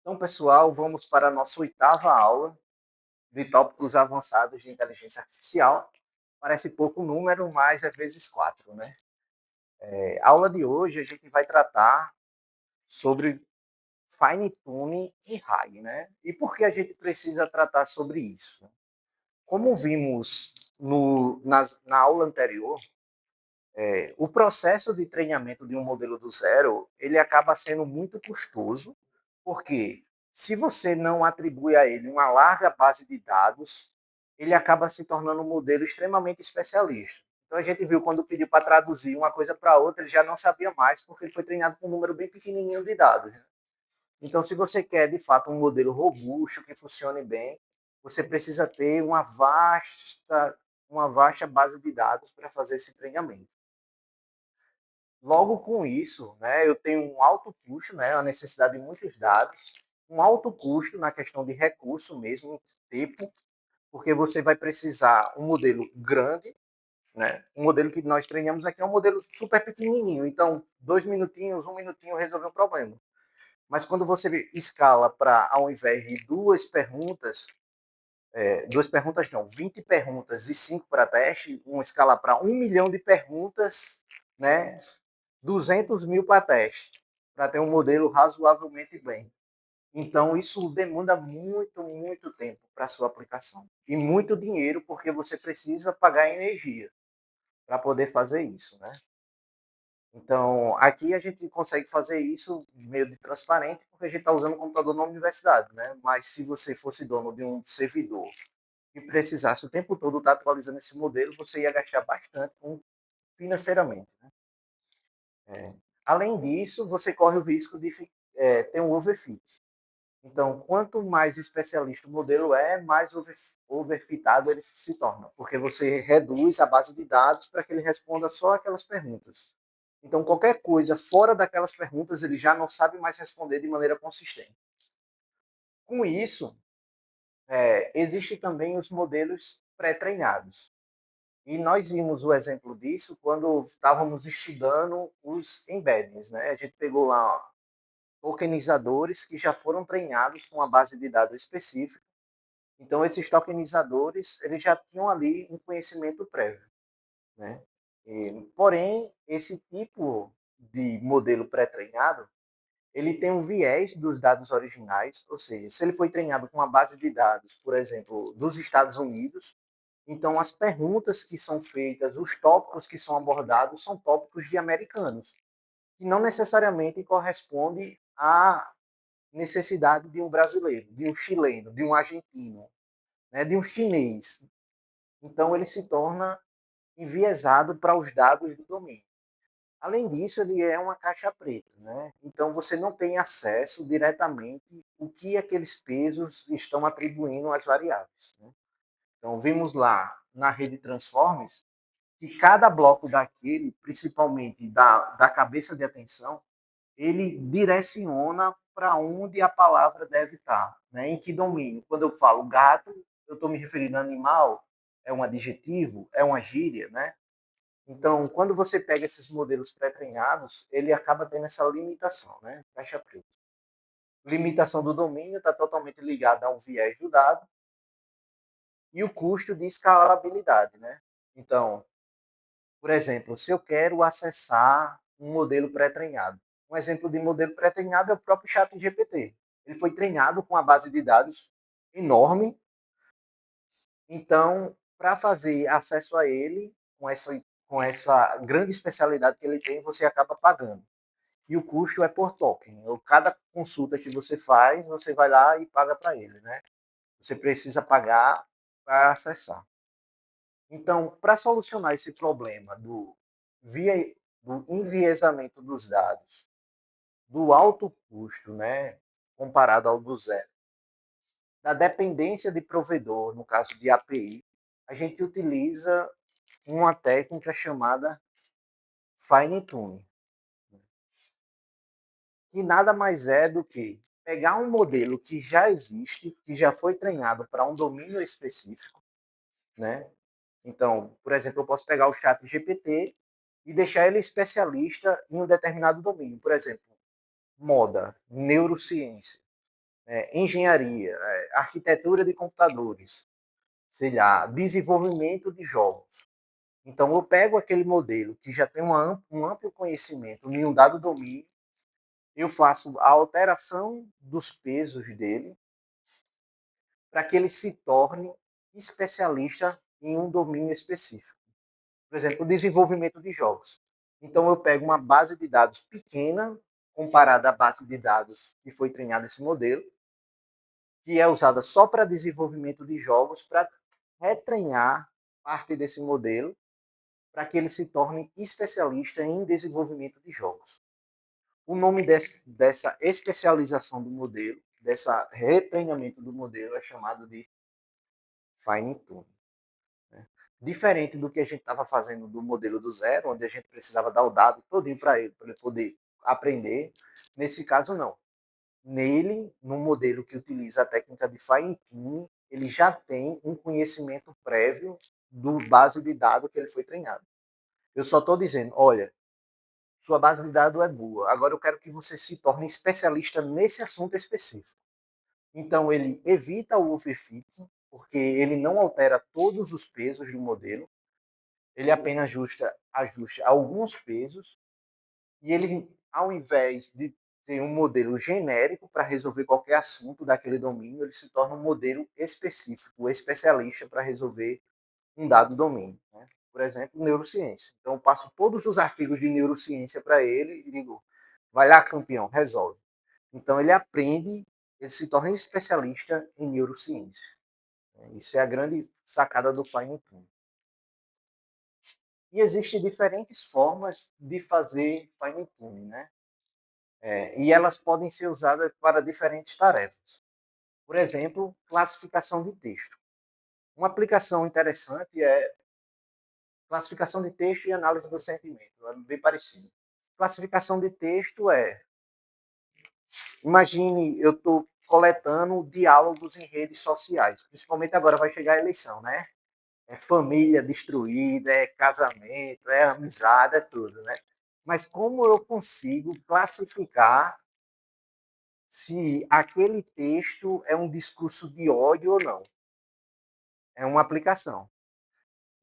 Então, pessoal, vamos para a nossa oitava aula de tópicos avançados de inteligência artificial. Parece pouco número, mas é vezes quatro, né? A aula de hoje a gente vai tratar sobre fine tuning e RAG, né? E por que a gente precisa tratar sobre isso? Como vimos na aula anterior, o processo de treinamento de um modelo do zero, ele acaba sendo muito custoso, porque se você não atribui a ele uma larga base de dados, ele acaba se tornando um modelo extremamente especialista. Então a gente viu quando pediu para traduzir uma coisa para outra, ele já não sabia mais, porque ele foi treinado com um número bem pequenininho de dados. Né? Então, se você quer de fato um modelo robusto que funcione bem, você precisa ter uma vasta base de dados para fazer esse treinamento. Logo com isso, né, eu tenho um alto custo, né, a necessidade de muitos dados, um alto custo na questão de recurso mesmo, tempo, porque você vai precisar um modelo grande, né? Um modelo que nós treinamos aqui é um modelo super pequenininho, então 2 minutinhos, 1 minutinho resolveu o problema. Mas quando você escala para, ao invés de duas perguntas não, 20 perguntas e 5 para teste, uma escala para 1 milhão de perguntas, né? 200 mil para teste, para ter um modelo razoavelmente bem. Então, isso demanda muito, muito tempo para a sua aplicação. E muito dinheiro, porque você precisa pagar energia para poder fazer isso, né? Então, aqui a gente consegue fazer isso meio de transparente, porque a gente está usando o computador na universidade, né? Mas se você fosse dono de um servidor e precisasse o tempo todo estar atualizando esse modelo, você ia gastar bastante financeiramente. Né? É. Além disso, você corre o risco de ter um overfit. Então, quanto mais especialista o modelo é, mais overfitado ele se torna, porque você reduz a base de dados para que ele responda só aquelas perguntas. Então, qualquer coisa fora daquelas perguntas, ele já não sabe mais responder de maneira consistente. Com isso, existem também os modelos pré-treinados. E nós vimos o exemplo disso quando estávamos estudando os embeddings. Né? A gente pegou lá tokenizadores que já foram treinados com uma base de dados específica. Então, esses tokenizadores eles já tinham ali um conhecimento prévio. Né? Porém, esse tipo de modelo pré-treinado, ele tem um viés dos dados originais, ou seja, se ele foi treinado com uma base de dados, por exemplo, dos Estados Unidos, então as perguntas que são feitas, os tópicos que são abordados são tópicos de americanos, que não necessariamente correspondem à necessidade de um brasileiro, de um chileno, de um argentino, né, de um chinês. Então ele se torna enviesado para os dados do domínio. Além disso, ele é uma caixa preta, né? Então você não tem acesso diretamente o que aqueles pesos estão atribuindo às variáveis. Né? Então vimos lá na rede Transformers que cada bloco daquele, principalmente da cabeça de atenção, ele direciona para onde a palavra deve estar, né? Em que domínio? Quando eu falo gato, eu estou me referindo a animal, é um adjetivo, é uma gíria, né? Então, quando você pega esses modelos pré-treinados, ele acaba tendo essa limitação, né? Caixa preta. Limitação do domínio está totalmente ligada ao viés do dado e o custo de escalabilidade, né? Então, por exemplo, se eu quero acessar um modelo pré-treinado, um exemplo de modelo pré-treinado é o próprio chat GPT. Ele foi treinado com uma base de dados enorme, então, para fazer acesso a ele, com essa grande especialidade que ele tem, você acaba pagando. E o custo é por token. Cada consulta que você faz, você vai lá e paga para ele, né? Você precisa pagar para acessar. Então, para solucionar esse problema do enviesamento dos dados, do alto custo, né, comparado ao do zero, da dependência de provedor, no caso de API, a gente utiliza uma técnica chamada fine tuning, que nada mais é do que pegar um modelo que já existe, que já foi treinado para um domínio específico, né? Então, por exemplo, eu posso pegar o chat GPT e deixar ele especialista em um determinado domínio, por exemplo, moda, neurociência. engenharia, arquitetura de computadores, sei lá, desenvolvimento de jogos. Então, eu pego aquele modelo que já tem um amplo conhecimento em um dado domínio, eu faço a alteração dos pesos dele para que ele se torne especialista em um domínio específico. Por exemplo, o desenvolvimento de jogos. Então, eu pego uma base de dados pequena, comparada à base de dados que foi treinado esse modelo, que é usada só para desenvolvimento de jogos, para retreinar parte desse modelo, para que ele se torne especialista em desenvolvimento de jogos. O nome dessa especialização do modelo, dessa retreinamento do modelo, é chamado de fine tuning. Né? Diferente do que a gente estava fazendo do modelo do zero, onde a gente precisava dar o dado todinho para ele poder aprender. Nesse caso, não. Nele, no modelo que utiliza a técnica de fine tuning, ele já tem um conhecimento prévio do base de dados que ele foi treinado. Eu só estou dizendo, olha, sua base de dados é boa, agora eu quero que você se torne especialista nesse assunto específico. Então, ele evita o overfitting, porque ele não altera todos os pesos do modelo, ele apenas ajusta alguns pesos, e ele, ao invés de ter um modelo genérico para resolver qualquer assunto daquele domínio, ele se torna um modelo específico, especialista para resolver um dado domínio. Né? Por exemplo, neurociência. Então, eu passo todos os artigos de neurociência para ele e digo, vai lá, campeão, resolve. Então, ele aprende, ele se torna especialista em neurociência. Isso é a grande sacada do Fine Tuning. E existem diferentes formas de fazer Fine Tuning, né? E elas podem ser usadas para diferentes tarefas. Por exemplo, classificação de texto. Uma aplicação interessante é classificação de texto e análise do sentimento. É bem parecido. Classificação de texto imagine, eu estou coletando diálogos em redes sociais, principalmente agora vai chegar a eleição, né? É família destruída, é casamento, é amizade, é tudo, né? Mas como eu consigo classificar se aquele texto é um discurso de ódio ou não? É uma aplicação.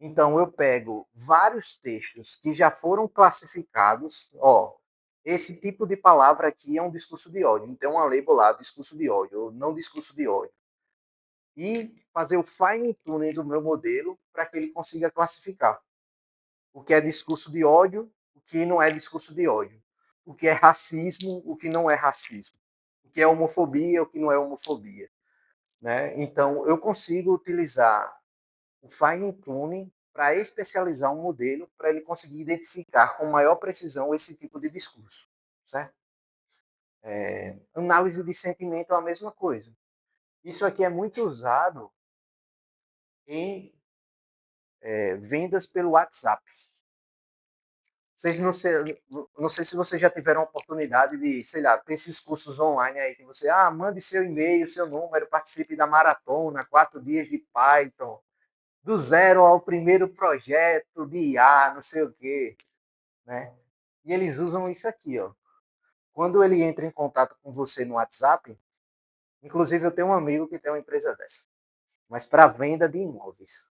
Então, eu pego vários textos que já foram classificados, ó, esse tipo de palavra aqui é um discurso de ódio. Então, uma label lá, discurso de ódio, ou não discurso de ódio. E fazer o fine tuning do meu modelo para que ele consiga classificar o que é discurso de ódio, o que não é discurso de ódio. O que é racismo, o que não é racismo. O que é homofobia, o que não é homofobia. Né? Então, eu consigo utilizar o fine tuning para especializar um modelo para ele conseguir identificar com maior precisão esse tipo de discurso, certo? Análise de sentimento é a mesma coisa. Isso aqui é muito usado em vendas pelo WhatsApp. Vocês não sei se vocês já tiveram a oportunidade de, sei lá, ter esses cursos online aí que você, mande seu e-mail, seu número, participe da maratona, 4 dias de Python, do zero ao primeiro projeto de IA, não sei o quê, né? E eles usam isso aqui, ó. Quando ele entra em contato com você no WhatsApp, inclusive eu tenho um amigo que tem uma empresa dessa, mas para venda de imóveis.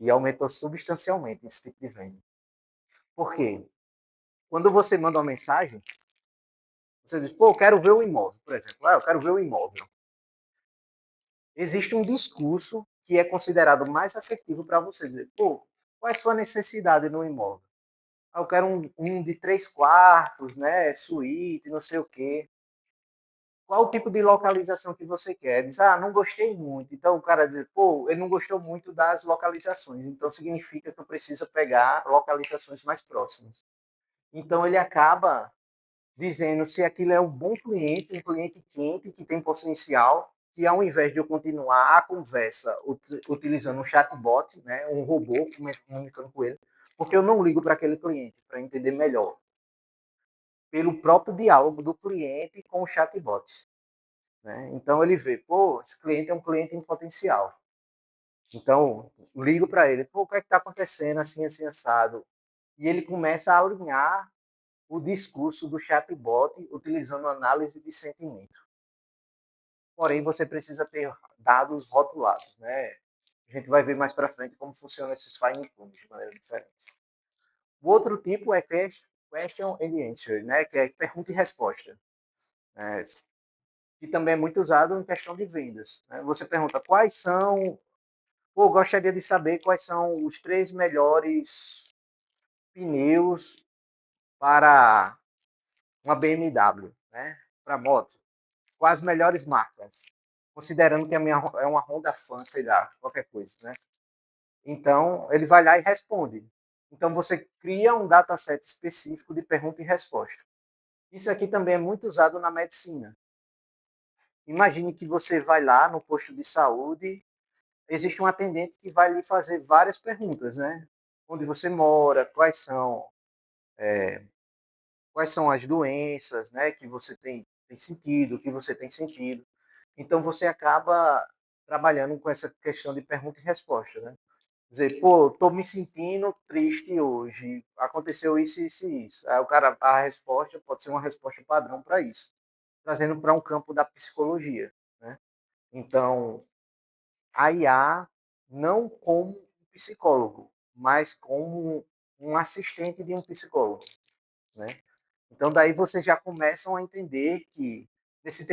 E aumentou substancialmente esse tipo de venda. Por quê? Quando você manda uma mensagem, você diz, pô, eu quero ver o imóvel, por exemplo. Eu quero ver o imóvel. Existe um discurso que é considerado mais assertivo para você dizer, pô, qual é a sua necessidade no imóvel? Eu quero um de 3 quartos, né? Suíte, não sei o quê. Qual o tipo de localização que você quer? Diz, não gostei muito. Então o cara diz, pô, ele não gostou muito das localizações. Então significa que eu preciso pegar localizações mais próximas. Então ele acaba dizendo se aquilo é um cliente quente que tem potencial, que ao invés de eu continuar a conversa utilizando um chatbot, né, um robô comunicando com ele, porque eu não ligo para aquele cliente para entender melhor pelo próprio diálogo do cliente com o chatbot. Né? Então ele vê, pô, esse cliente é um cliente em potencial. Então, ligo para ele, pô, o que é que está acontecendo assim, assim, assado? E ele começa a alinhar o discurso do chatbot utilizando análise de sentimento. porém você precisa ter dados rotulados, né? A gente vai ver mais para frente como funciona esses fine tunes de maneira diferente. O outro tipo é question and answer, né? Que é pergunta e resposta, né? Que também é muito usado em questão de vendas, né? Você pergunta quais são, ou gostaria de saber quais são os 3 melhores pneus para uma BMW, né? Para moto. Quais as melhores marcas? Considerando que a minha é uma Honda Fan, sei lá, qualquer coisa, né? Então, ele vai lá e responde. Então, você cria um dataset específico de pergunta e resposta. Isso aqui também é muito usado na medicina. Imagine que você vai lá no posto de saúde, existe um atendente que vai lhe fazer várias perguntas, né? Onde você mora, quais são as doenças, né, que você tem sentido, que você tem sentido. Então você acaba trabalhando com essa questão de pergunta e resposta, né? Dizer, pô, tô me sentindo triste hoje, aconteceu isso, isso e isso. Aí o cara, a resposta pode ser uma resposta padrão para isso, trazendo para um campo da psicologia, né? Então, a IA não como um psicólogo, mas como um assistente de um psicólogo, né? Então, daí vocês já começam a entender que desse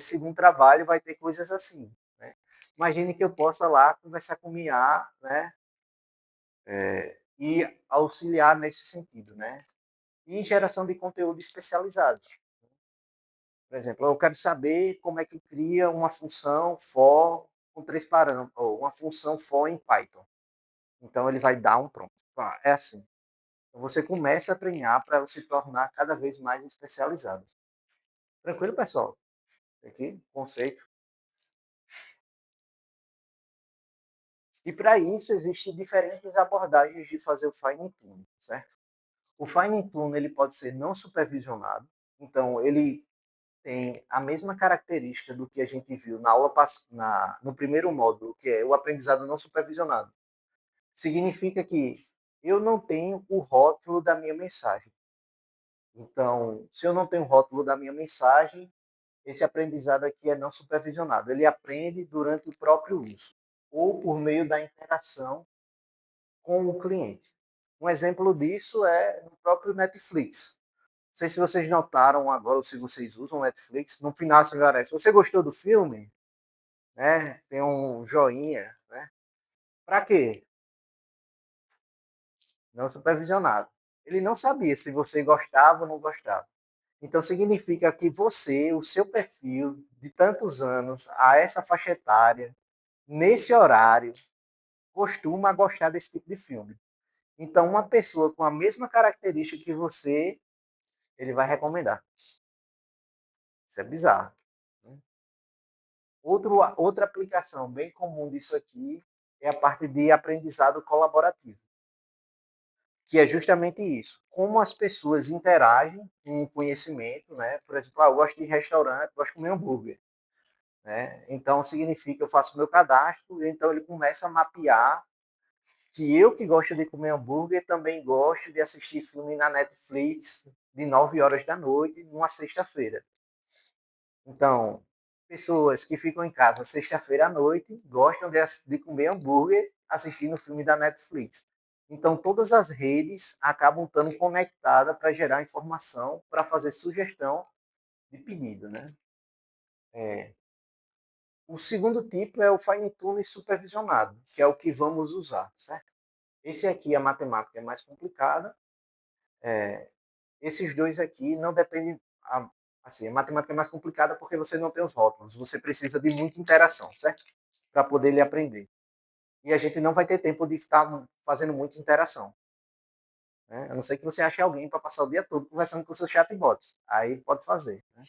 segundo trabalho vai ter coisas assim, né? Imagine que eu possa lá conversar com o IA, né? E auxiliar nesse sentido, né? E geração de conteúdo especializado. Por exemplo, eu quero saber como é que cria uma função for com 3 parâmetros, ou uma função for em Python. Então ele vai dar um prompt. É assim. Então, você começa a treinar para se tornar cada vez mais especializado. Tranquilo, pessoal? Aqui, conceito. E para isso existem diferentes abordagens de fazer o fine tuning, certo? O fine tuning ele pode ser não supervisionado, então ele tem a mesma característica do que a gente viu na aula no primeiro módulo, que é o aprendizado não supervisionado. Significa que eu não tenho o rótulo da minha mensagem. Então, se eu não tenho o rótulo da minha mensagem, esse aprendizado aqui é não supervisionado. Ele aprende durante o próprio uso ou por meio da interação com o cliente. Um exemplo disso é no próprio Netflix. Não sei se vocês notaram agora, ou se vocês usam Netflix, no final assim, galera, se você gostou do filme, né, tem um joinha, né? Para quê? Não supervisionado. Ele não sabia se você gostava ou não gostava. Então significa que você, o seu perfil de tantos anos, a essa faixa etária, nesse horário, costuma gostar desse tipo de filme. Então uma pessoa com a mesma característica que você, ele vai recomendar. Isso é bizarro. Né? Outra aplicação bem comum disso aqui é a parte de aprendizado colaborativo, que é justamente isso. Como as pessoas interagem com o conhecimento, né? Por exemplo, eu gosto de restaurante, gosto de comer hambúrguer. Né? Então, significa que eu faço meu cadastro, e então ele começa a mapear que eu que gosto de comer hambúrguer também gosto de assistir filme na Netflix de 9 horas da noite, numa sexta-feira. Então, pessoas que ficam em casa sexta-feira à noite gostam de comer hambúrguer assistindo filme da Netflix. Então, todas as redes acabam estando conectadas para gerar informação, para fazer sugestão de pedido. Né? É. O segundo tipo é o fine tuning supervisionado, que é o que vamos usar, certo? Esse aqui, a matemática é mais complicada. Esses dois aqui não dependem. Assim, a matemática é mais complicada porque você não tem os rótulos. Você precisa de muita interação, certo? Para poder ele aprender. E a gente não vai ter tempo de ficar fazendo muita interação. Né? A não ser que você ache alguém para passar o dia todo conversando com o seu chatbot. Aí pode fazer. Né?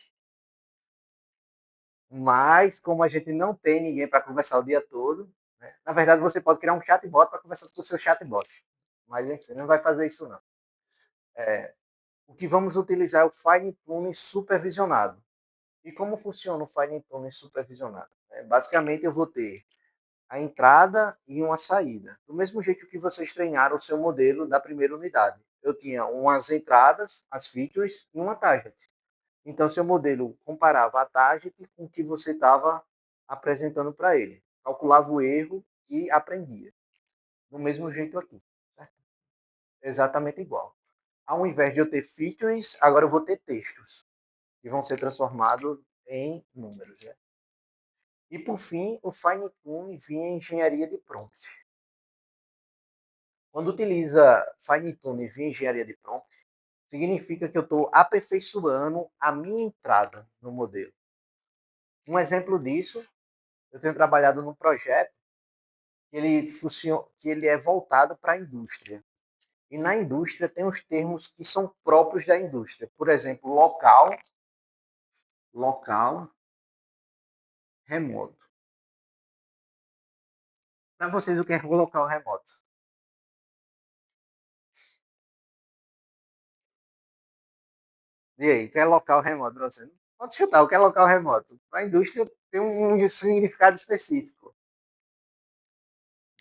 Mas, como a gente não tem ninguém para conversar o dia todo, né? Na verdade, você pode criar um chatbot para conversar com o seu chatbot. Mas, enfim, não vai fazer isso, não. O que vamos utilizar é o Fine Tuning supervisionado. E como funciona o Fine Tuning supervisionado? Basicamente, eu vou ter a entrada e uma saída. Do mesmo jeito que vocês treinaram o seu modelo da primeira unidade. Eu tinha umas entradas, as features e uma target. Então, seu modelo comparava a target com o que você estava apresentando para ele. Calculava o erro e aprendia. Do mesmo jeito aqui. Certo? Exatamente igual. Ao invés de eu ter features, agora eu vou ter textos, que vão ser transformados em números. Né? E, por fim, o fine tune via engenharia de prompt. Quando utiliza fine tune via engenharia de prompt, significa que eu estou aperfeiçoando a minha entrada no modelo. Um exemplo disso, eu tenho trabalhado num projeto que ele é voltado para a indústria. E na indústria tem os termos que são próprios da indústria. Por exemplo, local, remoto. Para vocês, o que é local remoto? E aí, o que é local remoto para você? Pode chutar, o que é local remoto? Para a indústria tem um significado específico.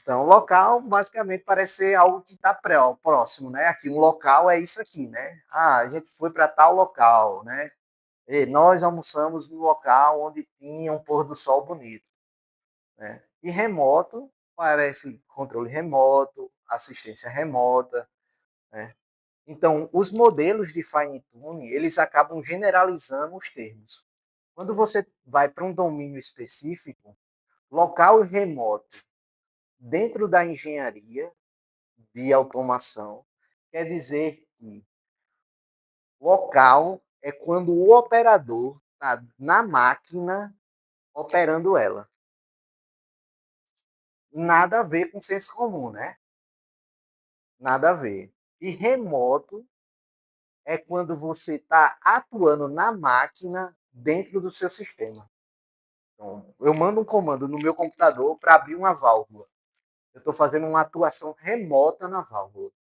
Então, local basicamente parece ser algo que está próximo, né? Aqui, um local é isso aqui, né? Ah, a gente foi para tal local, né? E nós almoçamos no local onde tinha um pôr do sol bonito, né? E remoto parece controle remoto, assistência remota, né? Então, os modelos de fine tune, eles acabam generalizando os termos. Quando você vai para um domínio específico, local e remoto, dentro da engenharia de automação, quer dizer que local é quando o operador está na máquina operando ela. Nada a ver com senso comum, né? Nada a ver. E remoto é quando você está atuando na máquina dentro do seu sistema. Então, eu mando um comando no meu computador para abrir uma válvula. Eu estou fazendo uma atuação remota na válvula,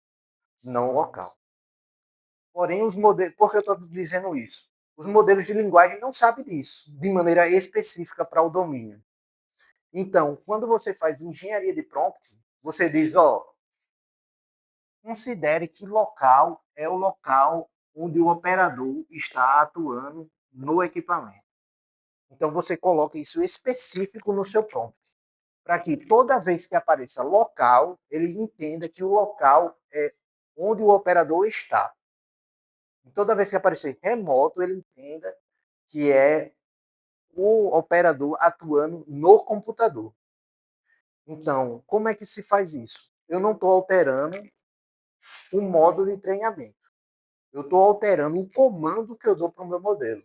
não local. Porém, os modelos, por que eu estou dizendo isso? Os modelos de linguagem não sabem disso, de maneira específica para o domínio. Então, quando você faz engenharia de prompt, você diz, ó, considere que local é o local onde o operador está atuando no equipamento. Então, você coloca isso específico no seu prompt, para que toda vez que apareça local, ele entenda que o local é onde o operador está. E toda vez que aparecer remoto, ele entenda que é o operador atuando no computador. Então, como é que se faz isso? Eu não estou alterando o modo de treinamento. Eu estou alterando o comando que eu dou para o meu modelo.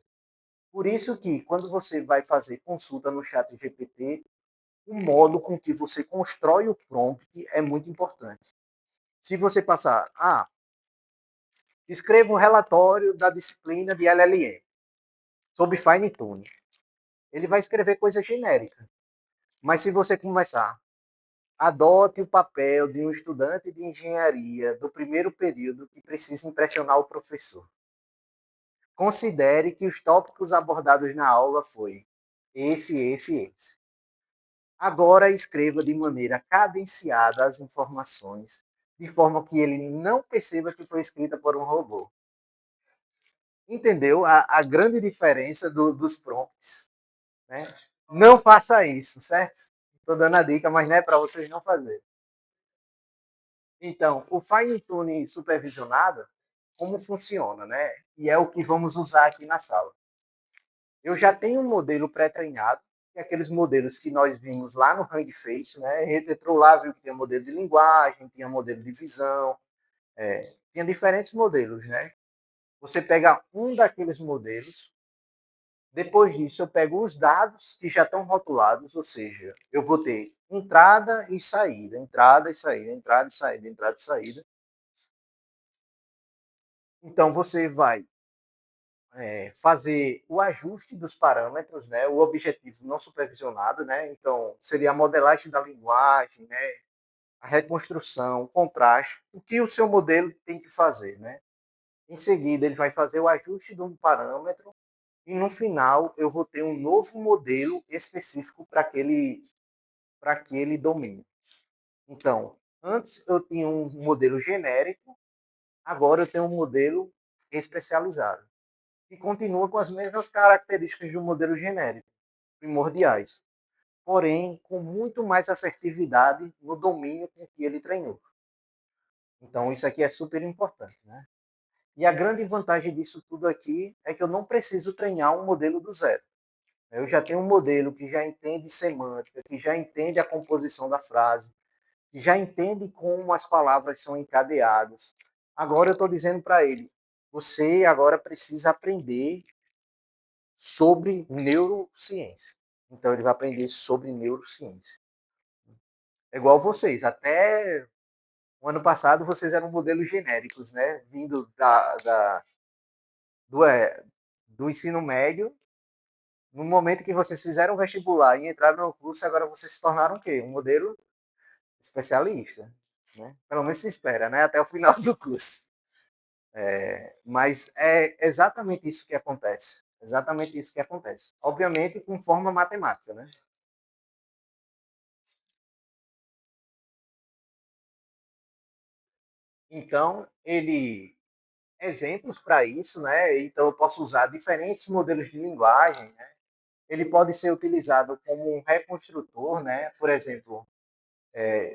Por isso que, quando você vai fazer consulta no chat GPT, o modo com que você constrói o prompt é muito importante. Se você passar, escreva um relatório da disciplina de LLM sobre fine tuning. Ele vai escrever coisa genérica. Mas se você começar, adote o papel de um estudante de engenharia do primeiro período que precisa impressionar o professor. Considere que os tópicos abordados na aula foi esse. Agora escreva de maneira cadenciada as informações, de forma que ele não perceba que foi escrita por um robô. Entendeu a grande diferença dos prompts? Né? Não faça isso, certo? Estou dando a dica, mas não é para vocês não fazerem. Então, o fine tuning supervisionado, como funciona, né? E é o que vamos usar aqui na sala. Eu já tenho um modelo pré-treinado, que é aqueles modelos que nós vimos lá no Hugging Face, né? A gente entrou lá, viu que tinha modelo de linguagem, tinha modelo de visão, tinha diferentes modelos, né? Você pega um daqueles modelos, depois disso eu pego os dados que já estão rotulados, ou seja, eu vou ter entrada e saída, entrada e saída, entrada e saída, entrada e saída. Então você vai fazer o ajuste dos parâmetros, né, o objetivo não supervisionado, né, então seria a modelagem da linguagem, né, a reconstrução, o contraste, o que o seu modelo tem que fazer, né. Em seguida, ele vai fazer o ajuste de um parâmetro e no final eu vou ter um novo modelo específico para aquele domínio. Então, antes eu tinha um modelo genérico, agora eu tenho um modelo especializado. que continua com as mesmas características do modelo genérico, primordiais, porém com muito mais assertividade no domínio com que ele treinou. Então, isso aqui é super importante, né? E a grande vantagem disso tudo aqui é que eu não preciso treinar um modelo do zero. Eu já tenho um modelo que já entende semântica, que já entende a composição da frase, que já entende como as palavras são encadeadas. Agora eu estou dizendo para ele, você agora precisa aprender sobre neurociência. Então ele vai aprender sobre neurociência. É igual vocês, até o ano passado vocês eram modelos genéricos, né? Vindo do, é, do ensino médio. No momento que vocês fizeram o vestibular e entraram no curso, agora vocês se tornaram o quê? Um modelo especialista. Né? Pelo menos se espera, né? Até o final do curso. Mas é exatamente isso que acontece. Exatamente isso que acontece. Obviamente com forma matemática, né? Então, ele exemplos para isso, né? Então eu posso usar diferentes modelos de linguagem, né? Ele pode ser utilizado como um reconstrutor, né? Por exemplo,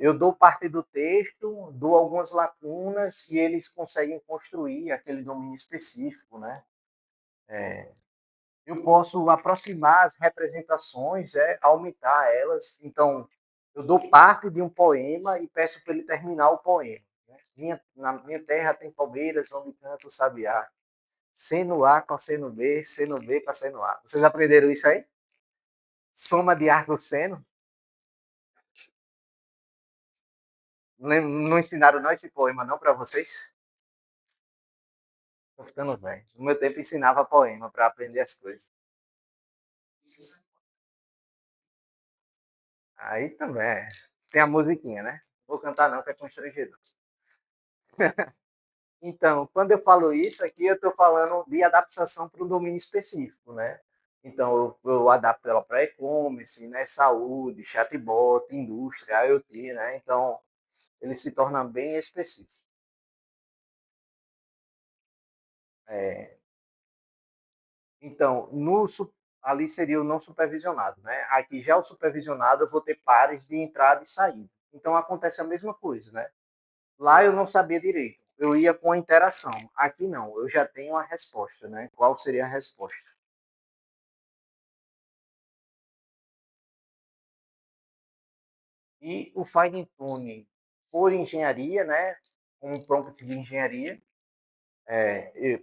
eu dou parte do texto, dou algumas lacunas e eles conseguem construir aquele domínio específico, né? Eu posso aproximar as representações, aumentar elas. Então, eu dou parte de um poema e peço para ele terminar o poema. Né? Na minha terra tem palmeiras onde canta o sabiá. Seno A com seno B, seno B com seno A. Vocês aprenderam isso aí? Soma de arco seno? Não ensinaram não esse poema não para vocês? Tô ficando velho. No meu tempo ensinava poema para aprender as coisas. Aí também tem a musiquinha, né? Vou cantar não, que é constrangedor. Então, quando eu falo isso aqui, eu estou falando de adaptação para um domínio específico, né? Então, eu adapto ela para e-commerce, né? Saúde, chatbot, indústria, IoT, né? Então, ele se torna bem específico. É, então, ali seria o não supervisionado, né? Aqui já o supervisionado eu vou ter pares de entrada e saída. Então acontece a mesma coisa, né? Lá eu não sabia direito. Eu ia com a interação. Aqui não, eu já tenho a resposta, né? Qual seria a resposta? E o fine tuning por engenharia, né? Um prompt de engenharia,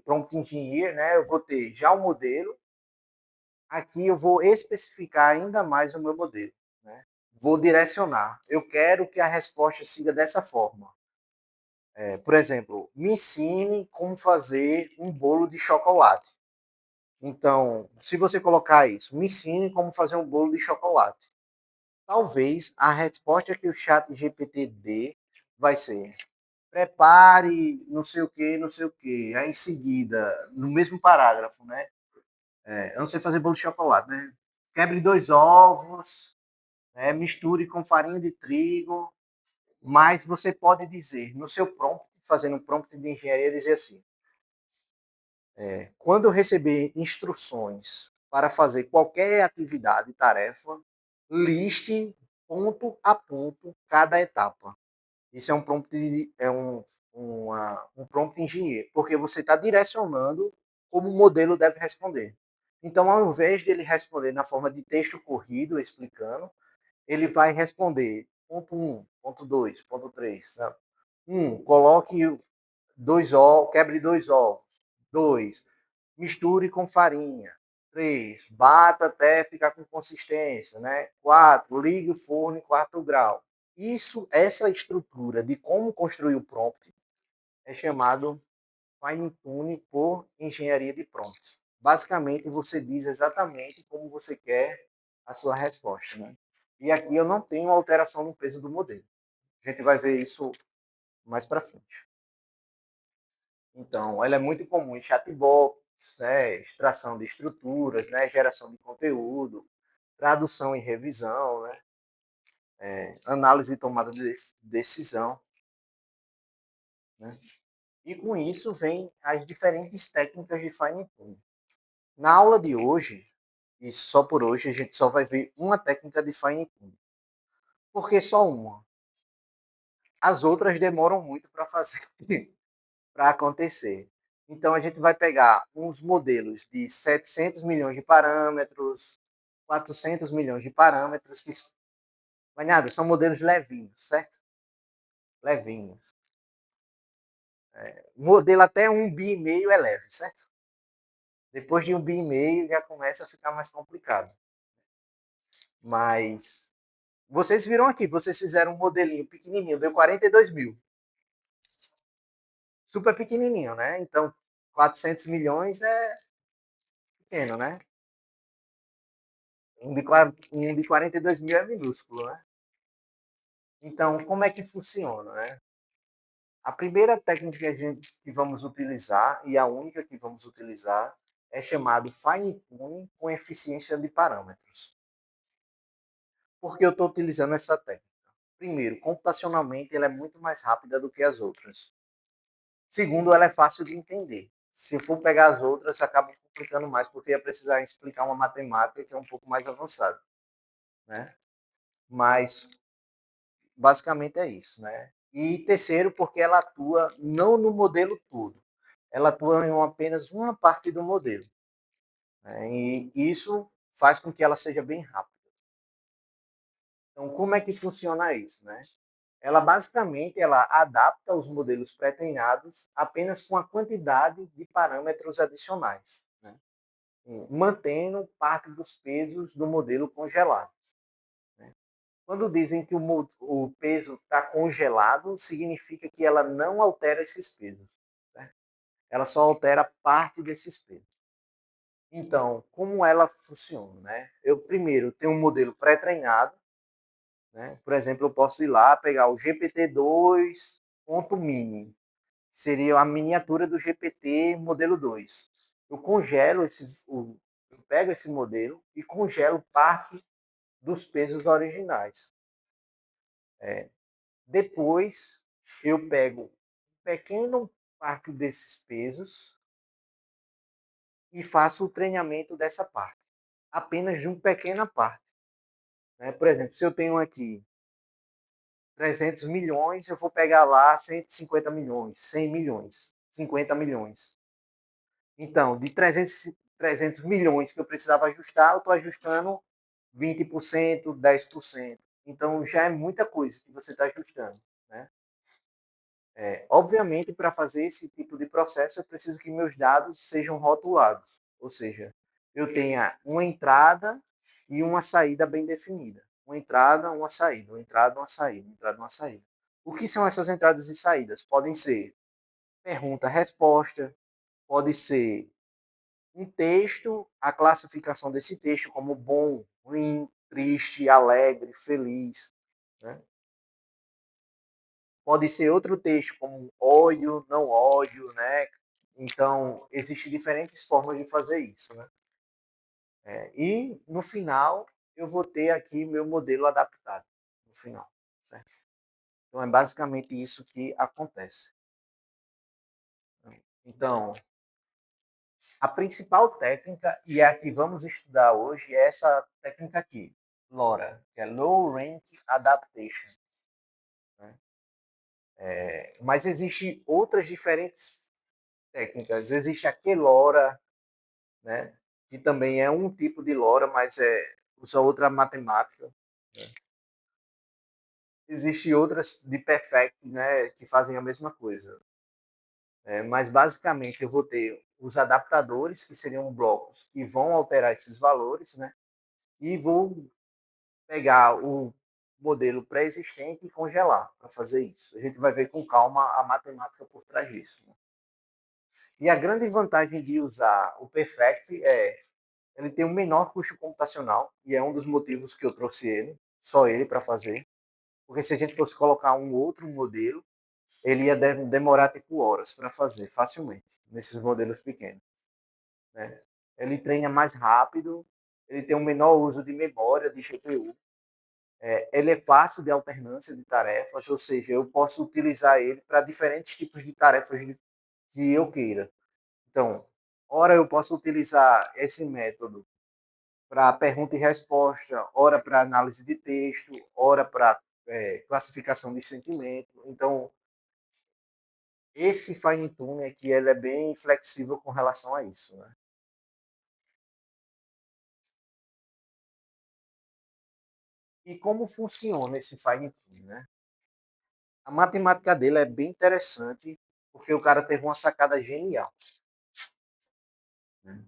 prompt engineer, né? Eu vou ter já o modelo. Aqui eu vou especificar ainda mais o meu modelo, né? Vou direcionar. Eu quero que a resposta siga dessa forma. Por exemplo, me ensine como fazer um bolo de chocolate. Então, se você colocar isso, me ensine como fazer um bolo de chocolate. Talvez a resposta que o chat GPT dê vai ser prepare não sei o que, não sei o que. Aí em seguida, no mesmo parágrafo, né? Eu não sei fazer bolo de chocolate, né? Quebre 2 ovos, né? Misture com farinha de trigo, mas você pode dizer no seu prompt, fazendo um prompt de engenharia, dizer assim: quando eu receber instruções para fazer qualquer atividade, tarefa, liste ponto a ponto cada etapa. Isso é um prompt, um prompt engenheiro, porque você está direcionando como o modelo deve responder. Então, ao invés de ele responder na forma de texto corrido, explicando, ele vai responder ponto um, ponto 2, ponto 3. Coloque 2 ovos, quebre 2 ovos. 2, misture com farinha. 3, bata até ficar com consistência, né? 4, ligue o forno em 4 graus. Essa estrutura de como construir o prompt é chamado fine tuning por engenharia de prompts. Basicamente, você diz exatamente como você quer a sua resposta, né? E aqui eu não tenho alteração no peso do modelo. A gente vai ver isso mais para frente. Então, ela é muito comum em chatbots, né, extração de estruturas, né, geração de conteúdo, tradução e revisão, né, análise e tomada de decisão. Né. E com isso vem as diferentes técnicas de fine tuning. Na aula de hoje, e só por hoje, a gente só vai ver uma técnica de fine tuning. Por que só uma? As outras demoram muito para fazer, para acontecer. Então a gente vai pegar uns modelos de 700 milhões de parâmetros, 400 milhões de parâmetros, que mas nada, são modelos levinhos, certo? Levinhos. Modelo até 1,5 bi é leve, certo? Depois de 1,5 bi já começa a ficar mais complicado. Mas vocês viram aqui, vocês fizeram um modelinho pequenininho, deu 42 mil. Super pequenininho, né? Então 400 milhões é pequeno, né? Um de 42 mil é minúsculo, né? Então, como é que funciona, né? A primeira técnica que vamos utilizar, e a única que vamos utilizar, é chamado Fine Tuning com eficiência de parâmetros. Por que eu estou utilizando essa técnica? Primeiro, computacionalmente, ela é muito mais rápida do que as outras. Segundo, ela é fácil de entender. Se eu for pegar as outras, acaba complicando mais, porque ia precisar explicar uma matemática que é um pouco mais avançada, né? Mas basicamente é isso, né? E terceiro, porque ela atua não no modelo todo, ela atua em apenas uma parte do modelo, né? E isso faz com que ela seja bem rápida. Então, como é que funciona isso, né? Ela basicamente ela adapta os modelos pré-treinados apenas com a quantidade de parâmetros adicionais, né? Mantendo parte dos pesos do modelo congelado. Quando dizem que o peso está congelado, significa que ela não altera esses pesos. Né? Ela só altera parte desses pesos. Então, como ela funciona? Né? Eu primeiro tenho um modelo pré-treinado. Né? Por exemplo, eu posso ir lá pegar o GPT-2.mini, seria a miniatura do GPT modelo 2. Eu congelo eu pego esse modelo e congelo parte dos pesos originais. Depois, eu pego um pequeno parte desses pesos e faço o treinamento dessa parte, apenas de uma pequena parte. Né? Por exemplo, se eu tenho aqui 300 milhões, eu vou pegar lá 150 milhões, 100 milhões, 50 milhões. Então, de 300 milhões que eu precisava ajustar, eu estou ajustando 20%, 10%. Então, já é muita coisa que você está ajustando. Né? Obviamente, para fazer esse tipo de processo, eu preciso que meus dados sejam rotulados, ou seja, eu tenha uma entrada e uma saída bem definida. Uma entrada, uma saída, uma entrada, uma saída, uma entrada, uma saída. O que são essas entradas e saídas? Podem ser pergunta-resposta, pode ser um texto, a classificação desse texto como bom, ruim, triste, alegre, feliz. Né? Pode ser outro texto, como ódio, não ódio, né? Então, existem diferentes formas de fazer isso, né? E, no final, eu vou ter aqui meu modelo adaptado, no final, certo? Então, é basicamente isso que acontece. Então, a principal técnica, e a que vamos estudar hoje, é essa técnica aqui, LoRa, que é Low Rank Adaptation. Né? Mas existem outras diferentes técnicas. Existe a Quelora, né? Que também é um tipo de LoRa, mas usa outra matemática. Né? Existem outras de Perfect, né? Que fazem a mesma coisa. Mas basicamente eu vou ter os adaptadores, que seriam blocos que vão alterar esses valores, né? E vou pegar o modelo pré-existente e congelar para fazer isso. A gente vai ver com calma a matemática por trás disso. Né? E a grande vantagem de usar o Perfect ele tem um menor custo computacional, e é um dos motivos que eu trouxe ele, só ele para fazer. Porque se a gente fosse colocar um outro modelo, ele ia demorar tipo horas para fazer, facilmente, nesses modelos pequenos. Né? Ele treina mais rápido, ele tem um menor uso de memória, de GPU. Ele é fácil de alternância de tarefas, ou seja, eu posso utilizar ele para diferentes tipos de tarefas que eu queira. Então, Ora, eu posso utilizar esse método para pergunta e resposta, ora para análise de texto, ora para classificação de sentimento. Então, esse fine tuning aqui ele é bem flexível com relação a isso, né? E como funciona esse fine tuning, né? A matemática dele é bem interessante porque o cara teve uma sacada genial, né?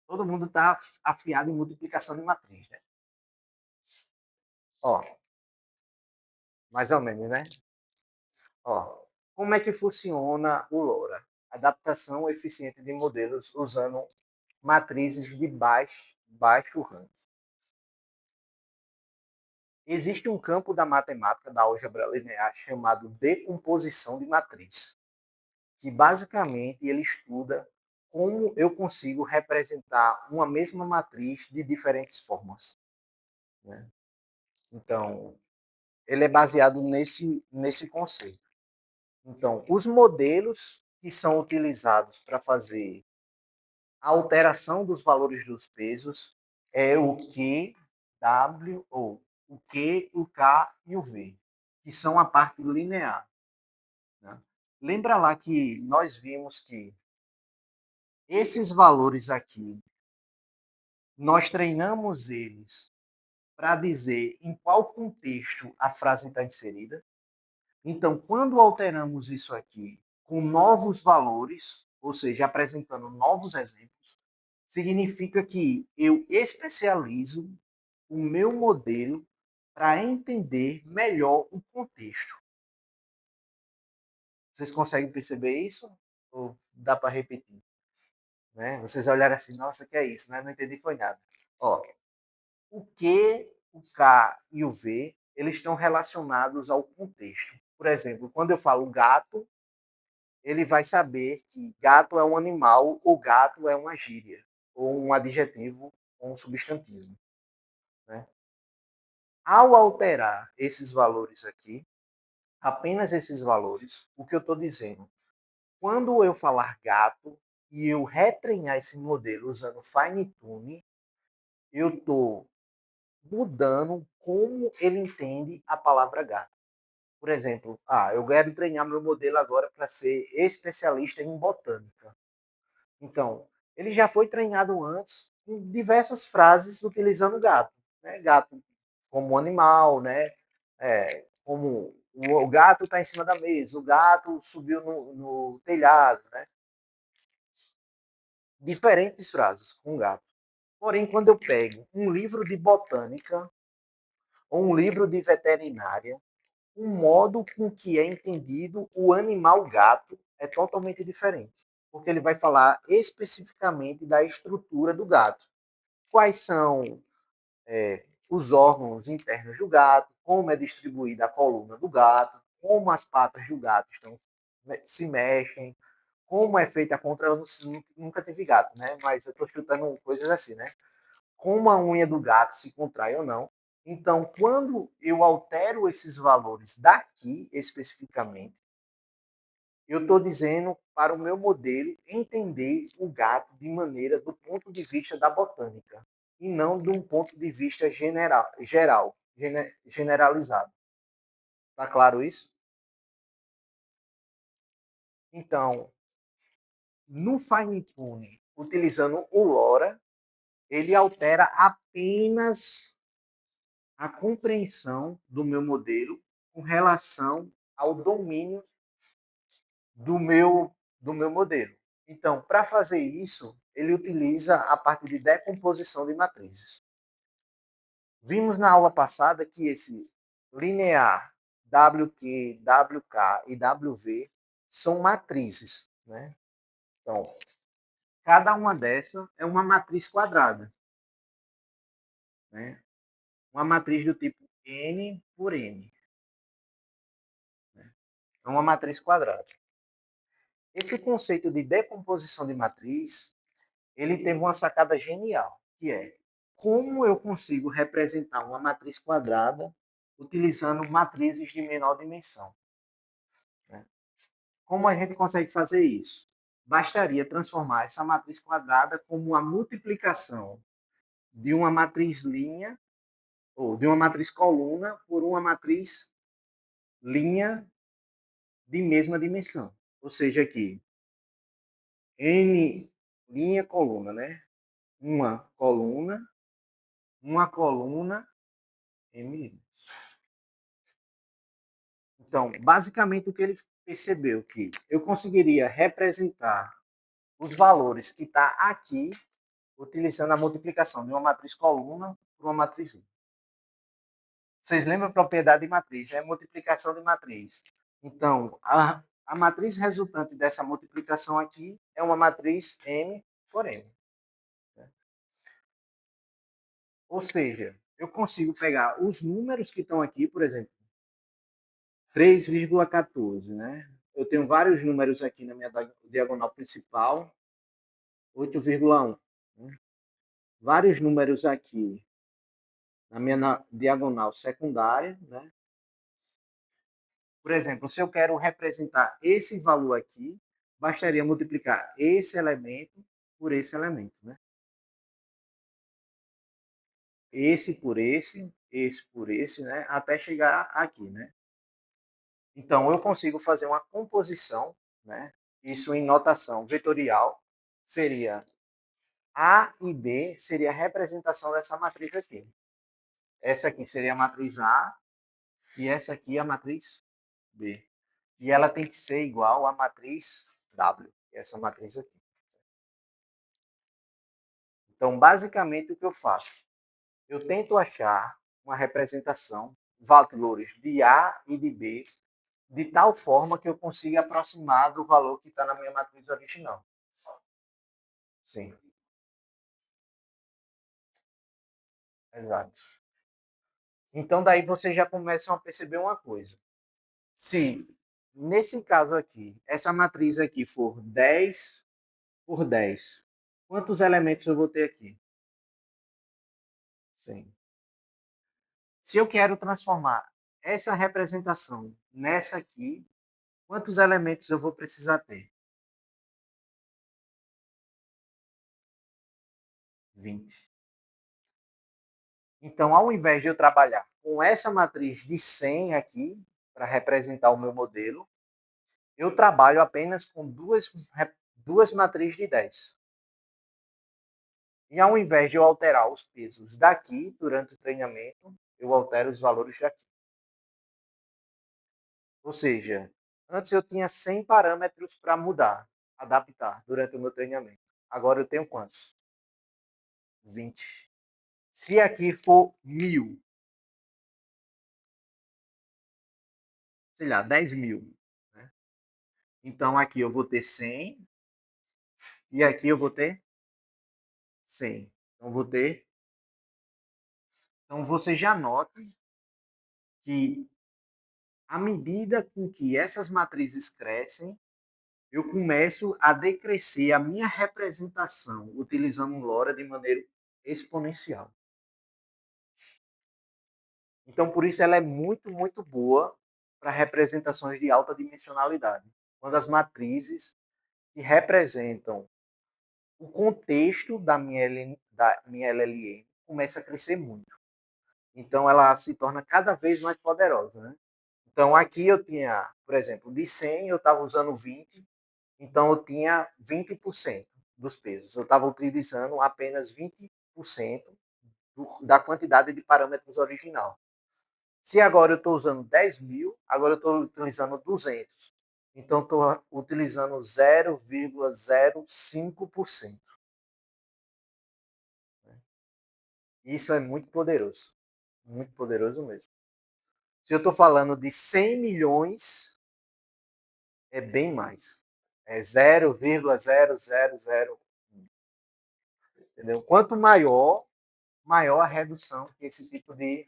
Todo mundo está afiado em multiplicação de matriz, né? Ó, mais ou menos, né? Ó, como é que funciona o LoRa? Adaptação eficiente de modelos usando matrizes de baixo rango. Existe um campo da matemática da álgebra linear chamado decomposição de matriz, que basicamente ele estuda como eu consigo representar uma mesma matriz de diferentes formas, né? Então, ele é baseado nesse conceito. Então, os modelos que são utilizados para fazer a alteração dos valores dos pesos é o Q, W, ou o Q, o K e o V, que são a parte linear, né? Lembra lá que nós vimos que esses valores aqui, nós treinamos eles para dizer em qual contexto a frase está inserida. Então, quando alteramos isso aqui com novos valores, ou seja, apresentando novos exemplos, significa que eu especializo o meu modelo para entender melhor o contexto. Vocês conseguem perceber isso? Ou dá para repetir? Né? Vocês olharam assim, nossa, que é isso? Né? Não entendi foi nada. Ó, o Q, o K e o V, eles estão relacionados ao contexto. Por exemplo, quando eu falo gato, ele vai saber que gato é um animal ou gato é uma gíria, ou um adjetivo ou um substantivo, né? Ao alterar esses valores aqui, apenas esses valores, o que eu estou dizendo? Quando eu falar gato e eu retreinar esse modelo usando fine tune, eu estou mudando como ele entende a palavra gato. Por exemplo, eu quero treinar meu modelo agora para ser especialista em botânica. Então, ele já foi treinado antes com diversas frases utilizando gato, né? Gato como animal, né? Como o gato está em cima da mesa, o gato subiu no telhado, né? Diferentes frases com gato. Porém, quando eu pego um livro de botânica ou um livro de veterinária, o modo com que é entendido o animal gato é totalmente diferente, porque ele vai falar especificamente da estrutura do gato. Quais são os órgãos internos do gato, como é distribuída a coluna do gato, como as patas do gato se mexem, como é feita a contra... Eu nunca tive gato, né? Mas eu estou chutando coisas assim, né? Como a unha do gato se contrai ou não. Então, quando eu altero esses valores daqui especificamente, eu estou dizendo para o meu modelo entender o gato de maneira do ponto de vista da botânica e não de um ponto de vista generalizado. Tá claro isso? Então, no fine tune, utilizando o LoRa, ele altera apenas a compreensão do meu modelo com relação ao domínio do meu modelo. Então, para fazer isso, ele utiliza a parte de decomposição de matrizes. Vimos na aula passada que esse linear WQ, WK e WV são matrizes, né? Então, cada uma dessas é uma matriz quadrada, né? Uma matriz do tipo N por N, né? É uma matriz quadrada. Esse conceito de decomposição de matriz, ele teve uma sacada genial, que é como eu consigo representar uma matriz quadrada utilizando matrizes de menor dimensão, né? Como a gente consegue fazer isso? Bastaria transformar essa matriz quadrada como uma multiplicação de uma matriz linha, ou de uma matriz coluna, por uma matriz linha de mesma dimensão. Ou seja, aqui, N linha coluna, né? Uma coluna, M. Então, basicamente, o que ele percebeu que eu conseguiria representar os valores que está aqui utilizando a multiplicação de uma matriz coluna por uma matriz linha. Vocês lembram a propriedade de matriz? É multiplicação de matriz. Então, a matriz resultante dessa multiplicação aqui é uma matriz M por M. Ou seja, eu consigo pegar os números que estão aqui, por exemplo, 3,14, né? Eu tenho vários números aqui na minha diagonal principal, 8,1. Né? Vários números aqui na minha diagonal secundária, né? Por exemplo, se eu quero representar esse valor aqui, bastaria multiplicar esse elemento por esse elemento, né? Esse por esse, né? Até chegar aqui, né? Então, eu consigo fazer uma composição, né? Isso em notação vetorial seria A e B seria a representação dessa matriz aqui. Essa aqui seria a matriz A e essa aqui a matriz B. E ela tem que ser igual à matriz W, essa matriz aqui. Então, basicamente, o que eu faço? Eu tento achar uma representação, valores de A e de B, de tal forma que eu consiga aproximar do valor que está na minha matriz original. Sim, exato. Então, daí vocês já começam a perceber uma coisa. Se, nesse caso aqui, essa matriz aqui for 10 por 10, quantos elementos eu vou ter aqui? Sim. Se eu quero transformar essa representação nessa aqui, quantos elementos eu vou precisar ter? 20. Então, ao invés de eu trabalhar com essa matriz de 100 aqui, para representar o meu modelo, eu trabalho apenas com duas matrizes de 10. E ao invés de eu alterar os pesos daqui durante o treinamento, eu altero os valores daqui. Ou seja, antes eu tinha 100 parâmetros para mudar, adaptar durante o meu treinamento. Agora eu tenho quantos? 20. Se aqui for 1000, sei lá, 10.000. Né? Então aqui eu vou ter 100 e aqui eu vou ter 100. Então vou ter. Então você já nota que à medida com que essas matrizes crescem, eu começo a decrescer a minha representação utilizando um LoRa de maneira exponencial. Então, por isso ela é muito, muito boa para representações de alta dimensionalidade. Quando as matrizes que representam o contexto da minha LLM começa a crescer muito. Então, ela se torna cada vez mais poderosa. Né? Então, aqui eu tinha, por exemplo, de 100 eu estava usando 20, então eu tinha 20% dos pesos. Eu estava utilizando apenas 20% da quantidade de parâmetros original. Se agora eu estou usando 10.000, agora eu estou utilizando 200. Então, estou utilizando 0,05%. Isso é muito poderoso. Muito poderoso mesmo. Se eu estou falando de 100 milhões, é bem mais. É 0,0001. Entendeu? Quanto maior, maior a redução que esse tipo de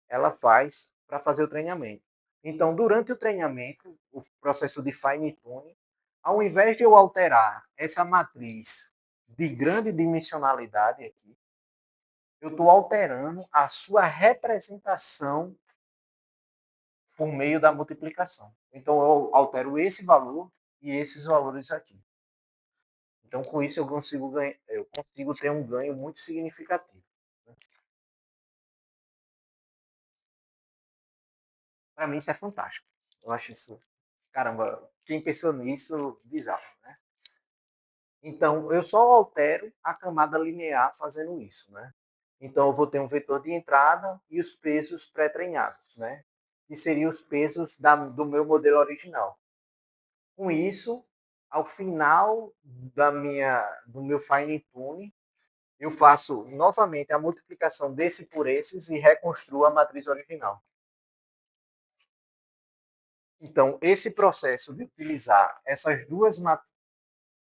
ela faz para fazer o treinamento. Então, durante o treinamento, o processo de fine tuning, ao invés de eu alterar essa matriz de grande dimensionalidade aqui, eu estou alterando a sua representação por meio da multiplicação. Então, eu altero esse valor e esses valores aqui. Então, com isso, eu consigo ter um ganho muito significativo. Para mim, isso é fantástico. Eu acho isso, caramba, quem pensou nisso, bizarro, né? Então, eu só altero a camada linear fazendo isso, né? Então, eu vou ter um vetor de entrada e os pesos pré-treinados, né? Que seriam os pesos do meu modelo original. Com isso, ao final do meu fine tune, eu faço novamente a multiplicação desse por esses e reconstruo a matriz original. Então, esse processo de utilizar essas duas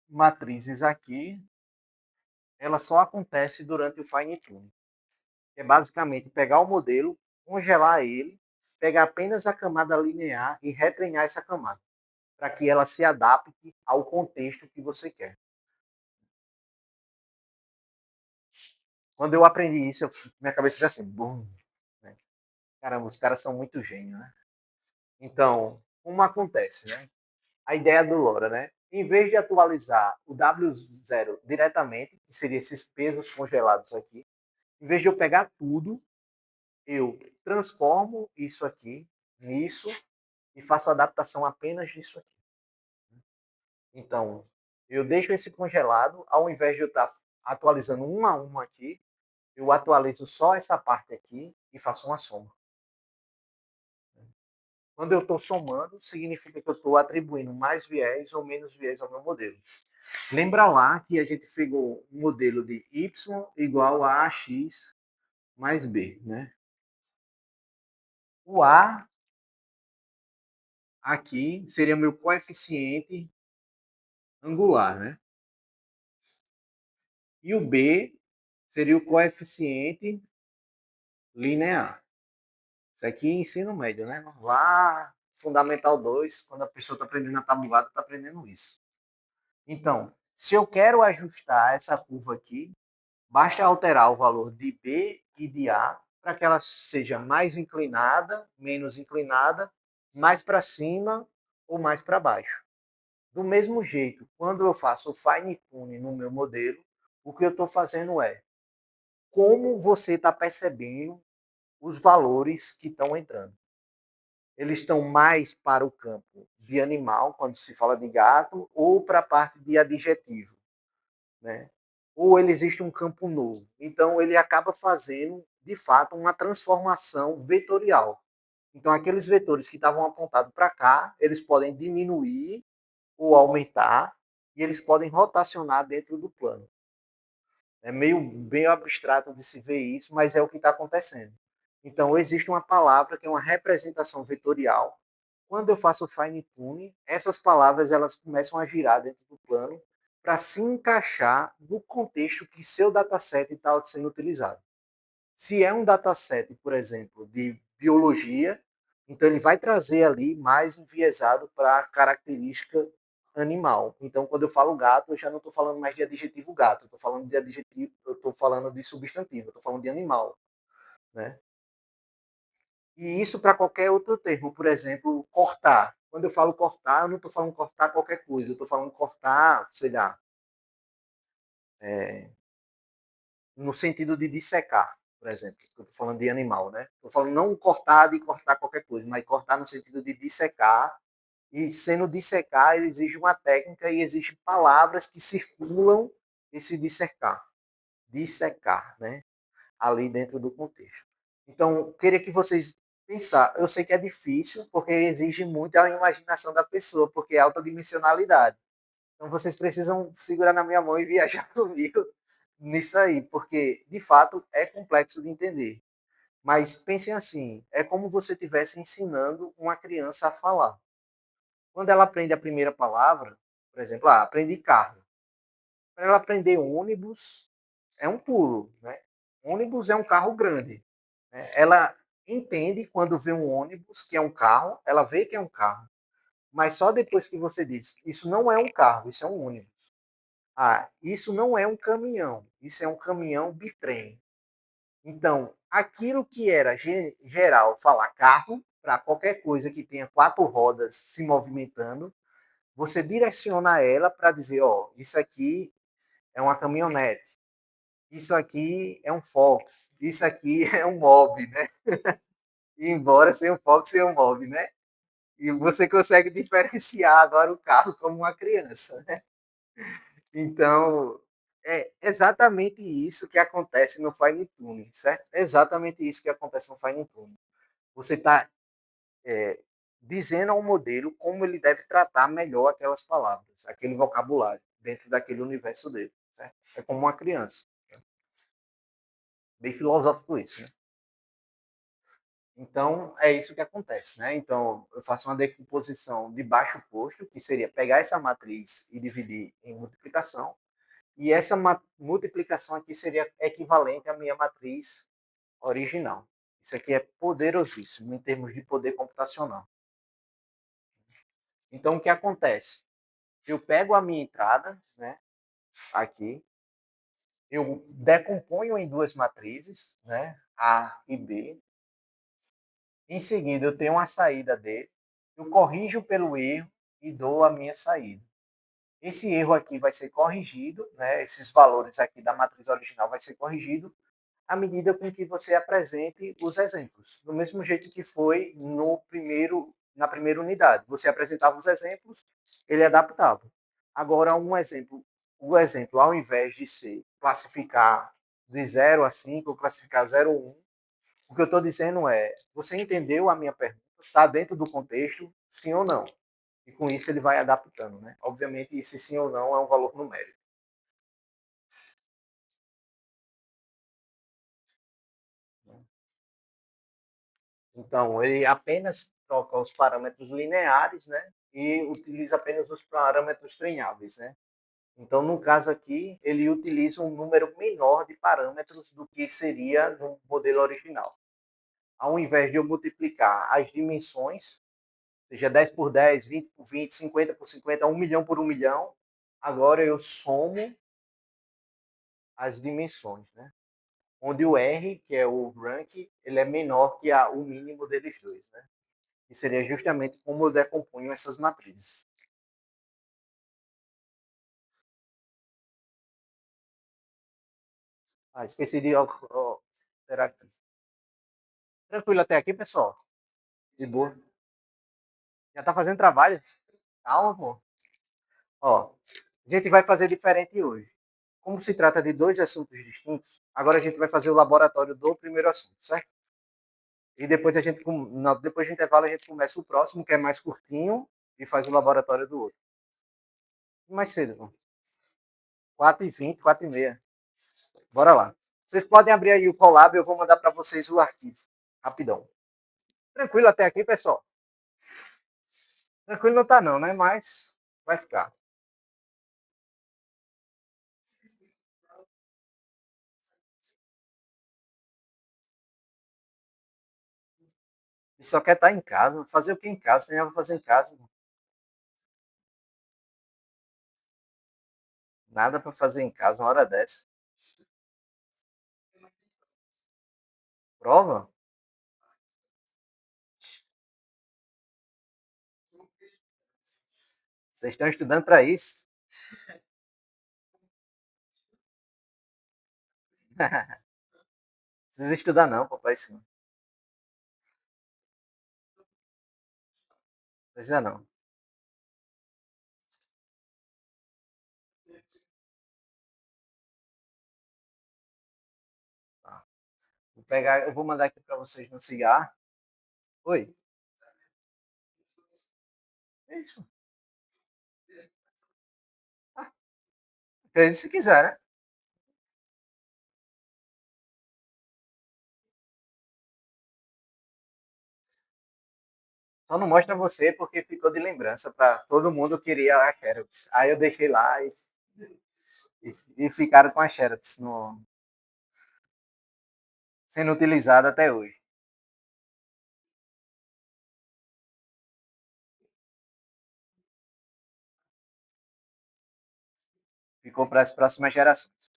matrizes aqui, ela só acontece durante o fine tune. É basicamente pegar o modelo, congelar ele, pegar apenas a camada linear e retreinar essa camada, para que ela se adapte ao contexto que você quer. Quando eu aprendi isso, minha cabeça já assim, bum, né? Caramba, os caras são muito gênios, né? Então, como acontece, né? A ideia do LoRa, né? Em vez de atualizar o W0 diretamente, que seria esses pesos congelados aqui, em vez de eu pegar tudo, eu transformo isso aqui nisso e faço a adaptação apenas disso aqui. Então, eu deixo esse congelado, ao invés de eu estar atualizando um a um aqui, eu atualizo só essa parte aqui e faço uma soma. Quando eu estou somando, significa que eu estou atribuindo mais viés ou menos viés ao meu modelo. Lembra lá que a gente pegou um modelo de y igual a ax mais b, né? O a aqui seria meu coeficiente angular, né? E o b seria o coeficiente linear. Isso aqui é ensino médio, né? Lá, Fundamental 2, quando a pessoa está aprendendo a tabulada, está aprendendo isso. Então, se eu quero ajustar essa curva aqui, basta alterar o valor de B e de A para que ela seja mais inclinada, menos inclinada, mais para cima ou mais para baixo. Do mesmo jeito, quando eu faço o fine tune no meu modelo, o que eu estou fazendo é como você está percebendo os valores que estão entrando. Eles estão mais para o campo de animal, quando se fala de gato, ou para a parte de adjetivo, né? Ou ele existe um campo novo. Então, ele acaba fazendo, de fato, uma transformação vetorial. Então, aqueles vetores que estavam apontados para cá, eles podem diminuir ou aumentar, e eles podem rotacionar dentro do plano. É meio abstrato de se ver isso, mas é o que está acontecendo. Então, existe uma palavra que é uma representação vetorial. Quando eu faço o fine tune, essas palavras elas começam a girar dentro do plano para se encaixar no contexto que seu dataset está sendo utilizado. Se é um dataset, por exemplo, de biologia, então ele vai trazer ali mais enviesado para a característica animal. Então, quando eu falo gato, eu já não estou falando mais de adjetivo gato, estou falando de adjetivo, eu estou falando de substantivo, estou falando de animal, né? E isso para qualquer outro termo, por exemplo, cortar. Quando eu falo cortar, eu não estou falando cortar qualquer coisa, eu estou falando cortar, sei lá, é, no sentido de dissecar, por exemplo. Eu estou falando de animal, né? Estou falando não cortar de cortar qualquer coisa, mas cortar no sentido de dissecar. E sendo dissecar, ele exige uma técnica e existe palavras que circulam esse dissecar. Dissecar, né? Ali dentro do contexto. Então, queria que vocês pensar. Eu sei que é difícil, porque exige muito a imaginação da pessoa, porque é alta dimensionalidade. Então, vocês precisam segurar na minha mão e viajar comigo nisso aí, porque, de fato, é complexo de entender. Mas pensem assim, é como você estivesse ensinando uma criança a falar. Quando ela aprende a primeira palavra, por exemplo, aprendi carro. Para ela aprender ônibus, é um pulo, né? Ônibus é um carro grande. Né? Ela entende quando vê um ônibus, que é um carro, ela vê que é um carro. Mas só depois que você diz, isso não é um carro, isso é um ônibus. Ah, isso não é um caminhão, isso é um caminhão bitrem. Então, aquilo que era geral falar carro, para qualquer coisa que tenha quatro rodas se movimentando, você direciona ela para dizer, ó, isso aqui é uma caminhonete, isso aqui é um Fox, isso aqui é um Mob, né? E embora seja um Fox e um Mob, né? E você consegue diferenciar agora o carro como uma criança, né? Então, é exatamente isso que acontece no Fine Tuning, certo? É exatamente isso que acontece no Fine Tuning. Você está dizendo ao modelo como ele deve tratar melhor aquelas palavras, aquele vocabulário, dentro daquele universo dele. Certo? É como uma criança. Bem filosófico isso, né? Então, é isso que acontece, né? Então, eu faço uma decomposição de baixo posto, que seria pegar essa matriz e dividir em multiplicação, e essa multiplicação aqui seria equivalente à minha matriz original. Isso aqui é poderosíssimo em termos de poder computacional. Então, o que acontece? Eu pego a minha entrada, né, aqui, eu decomponho em duas matrizes, né, A e B. Em seguida, eu tenho uma saída dele, eu corrijo pelo erro e dou a minha saída. Esse erro aqui vai ser corrigido, né, esses valores aqui da matriz original vai ser corrigido à medida com que você apresente os exemplos. Do mesmo jeito que foi na primeira unidade. Você apresentava os exemplos, ele adaptava. Agora, o exemplo, ao invés de ser classificar de 0 a 5, ou classificar 0 a 1, o que eu estou dizendo é, você entendeu a minha pergunta? Está dentro do contexto, sim ou não? E com isso ele vai adaptando, né? Obviamente, esse sim ou não é um valor numérico. Então, ele apenas troca os parâmetros lineares, né? E utiliza apenas os parâmetros treináveis, né? Então, no caso aqui, ele utiliza um número menor de parâmetros do que seria no modelo original. Ao invés de eu multiplicar as dimensões, seja 10 por 10, 20 por 20, 50 por 50, 1 milhão por 1 milhão, agora eu somo as dimensões, né? Onde o R, que é o rank, ele é menor que o mínimo deles dois, né? Que seria justamente como eu decomponho essas matrizes. Ah, esqueci de alterar aqui. Tranquilo até aqui, pessoal? De boa. Já tá fazendo trabalho? Calma, pô. Ó, a gente vai fazer diferente hoje. Como se trata de dois assuntos distintos, agora a gente vai fazer o laboratório do primeiro assunto, certo? E depois depois do intervalo a gente começa o próximo, que é mais curtinho, e faz o laboratório do outro. Mais cedo, pô. 4h20, 4h30. Bora lá. Vocês podem abrir aí o Colab, eu vou mandar para vocês o arquivo. Rapidão. Tranquilo até aqui, pessoal? Tranquilo não tá não, né? Mas vai ficar. E só quer estar em casa. Fazer o que em casa? Tem nada pra fazer em casa. Nada para fazer em casa uma hora dessa. Prova? Vocês estão estudando para isso? Precisa estudar não, papai, isso não. Precisa não. Tá. Eu vou mandar aqui para vocês no cigarro. Oi? É isso. Ah, acredite se quiser, né? Só não mostra você porque ficou de lembrança para todo mundo queria a Xerox. Aí eu deixei lá e ficaram com a Xerox sendo utilizada até hoje. Ficou para as próximas gerações.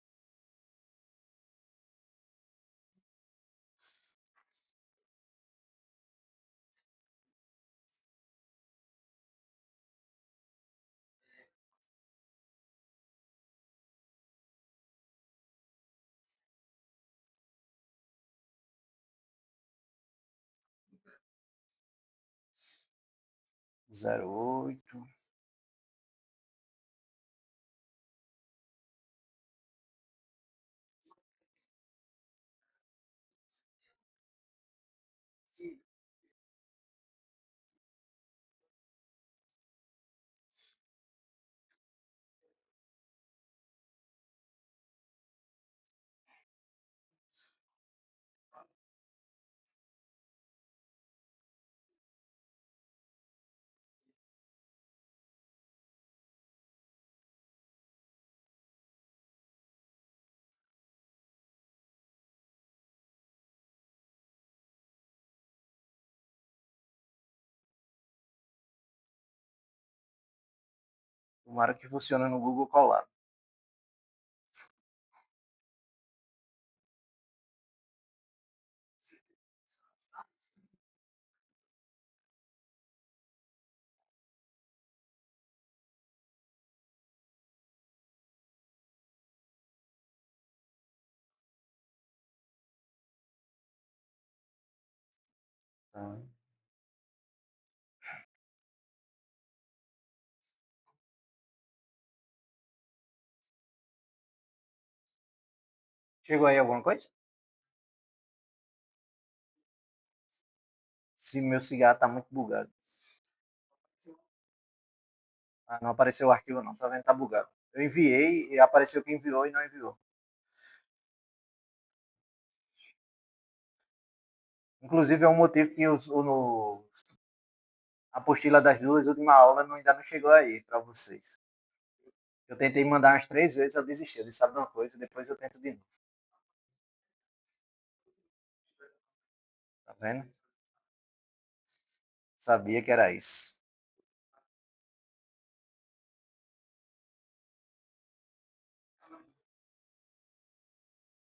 08. Tomara que funcione no Google Colab. Tá. Chegou aí alguma coisa? Se meu cigarro tá muito bugado. Ah, não apareceu o arquivo não, tá vendo? Tá bugado. Eu enviei e apareceu que enviou e não enviou. Inclusive é um motivo que no a apostila das duas últimas aulas ainda não chegou aí para vocês. Eu tentei mandar umas 3 vezes, eu desisti. Eu disse, sabe uma coisa, depois eu tento de novo. Tá vendo? Sabia que era isso.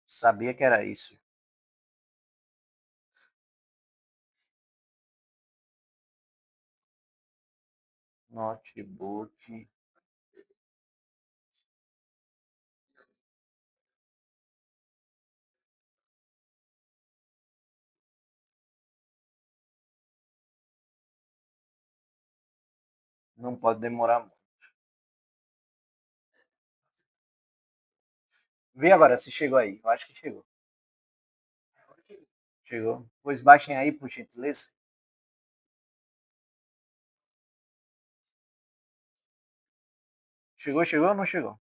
Sabia que era isso. Notebook. Não pode demorar muito. Vê agora se chegou aí. Eu acho que chegou. Chegou. Pois baixem aí, por gentileza. Chegou, chegou ou não chegou?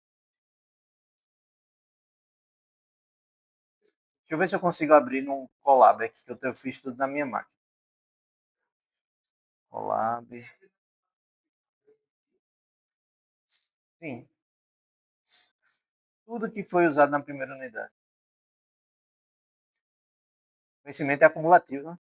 Deixa eu ver se eu consigo abrir no Colab aqui, que eu fiz tudo na minha máquina. Colab. Sim. Tudo que foi usado na primeira unidade. Conhecimento é acumulativo, né?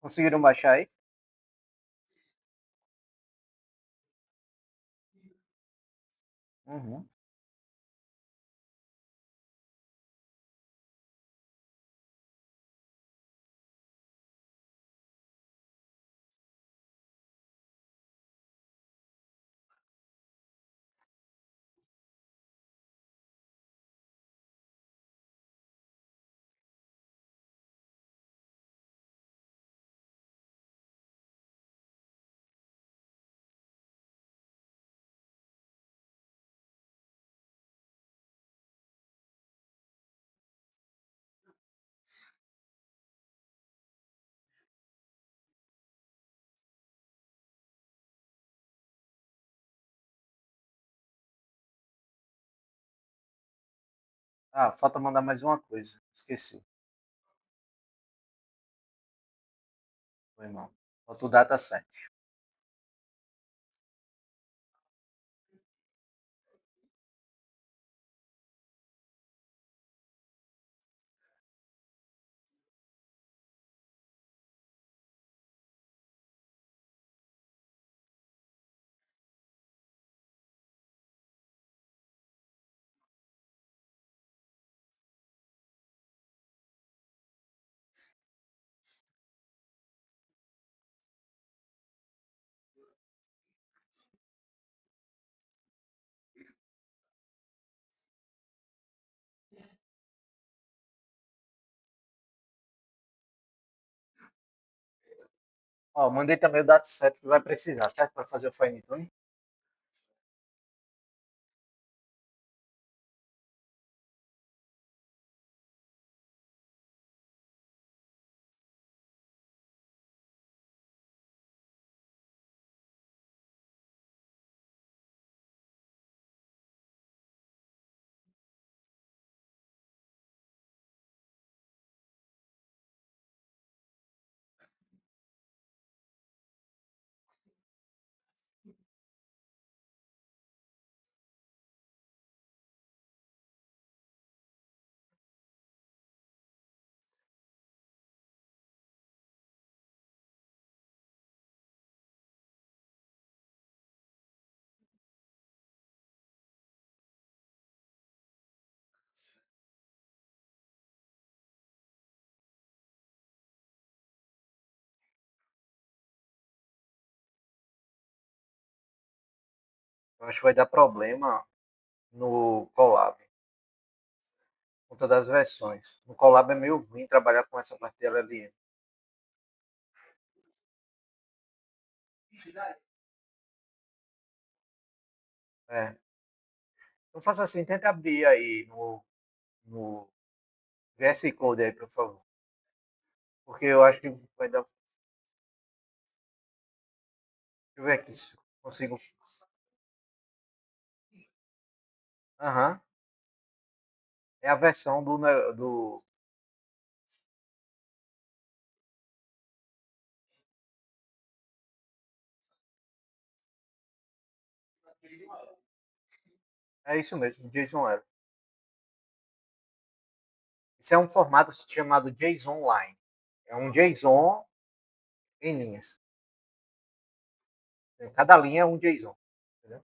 Conseguiram baixar aí? Uhum. Ah, falta mandar mais uma coisa. Esqueci. Foi mal. Falta o dataset. Ó, mandei também o dataset que vai precisar, certo? Para fazer o fine tuning. Eu acho que vai dar problema no Colab, por conta das versões. No Colab é meio ruim trabalhar com essa parte de LLM. É. Então faça assim, tenta abrir aí no VS Code aí, por favor. Porque eu acho que vai dar. Deixa eu ver aqui se eu consigo. Aham. É a versão do. É isso mesmo, JSON Web. Isso é um formato chamado JSON Line. É um JSON em linhas. Cada linha é um JSON. Entendeu?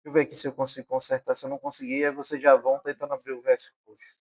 Deixa eu ver aqui se eu consigo consertar. Se eu não conseguir, aí vocês já vão tentando abrir o VS Code.